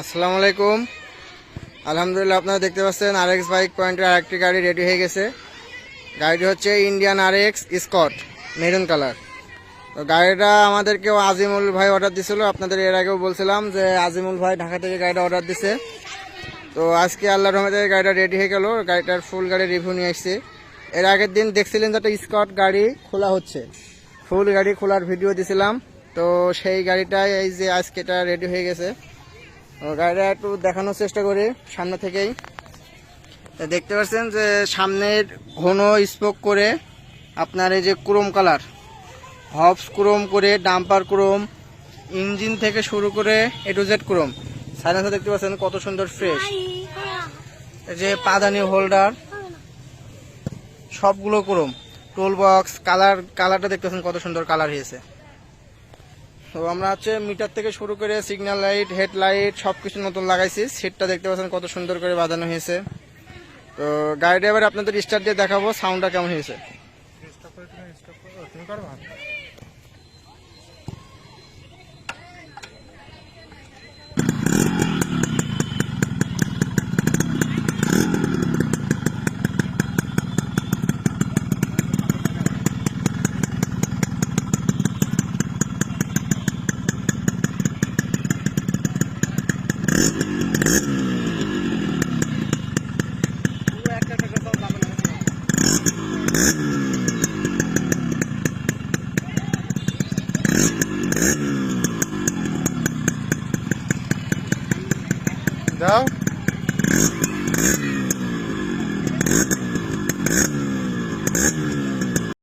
আসসালামু আলাইকুম। আলহামদুলিল্লাহ, আপনারা দেখতে পাচ্ছেন আরএক্স বাইক পয়েন্টের আরেকটি গাড়ি রেডি হয়ে গেছে। গাড়িটি হচ্ছে Indian RX Scott maroon colour. তো গাড়িটা আমাদেরকে আজিমুল ভাই অর্ডার দিছিল। আপনাদের এর আগেও বলছিলাম যে আজিমুল ভাই ঢাকা থেকে গাড়িটা অর্ডার দিছে। তো আজকে আল্লাহর রহমতে গাড়িটা রেডি হয়ে গেল। গাড়িটার ফুল গাড়ি রিভিউ নিয়ে আসছি। এর আগের দিন দেখছিলেন যে একটা স্কট গাড়ি খোলা হচ্ছে, ফুল গাড়ি খোলার ভিডিও দিছিলাম। তো সেই গাড়িটাই এই যে আজকে এটা রেডি হয়ে গেছে। গাড়িটা একটু দেখানোর চেষ্টা করি সামনে থেকেই। দেখতে পাচ্ছেন যে সামনের ঘন স্পোক করে আপনার এই যে ক্রোম কালার, হবস ক্রোম করে, ডাম্পার ক্রোম, ইঞ্জিন থেকে শুরু করে এ টু জেড ক্রোম। সাইলেন্সার দেখতে পাচ্ছেন কত সুন্দর ফ্রেশ। এই যে পাদানি হোল্ডার সবগুলো ক্রোম। টোল বক্স কালারটা দেখতে পাচ্ছেন কত সুন্দর কালার হয়েছে। তো আমরা হচ্ছে মিটার থেকে শুরু করে সিগন্যাল লাইট, হেডলাইট সবকিছু নতুন লাগাইছি। সিটটা দেখতে পাচ্ছেন কত সুন্দর করে বাঁধানো হয়েছে। তো গাড়িটা এবার আপনাদের স্টার্ট দিয়ে দেখাবো সাউন্ডটা কেমন হয়েছে। দাও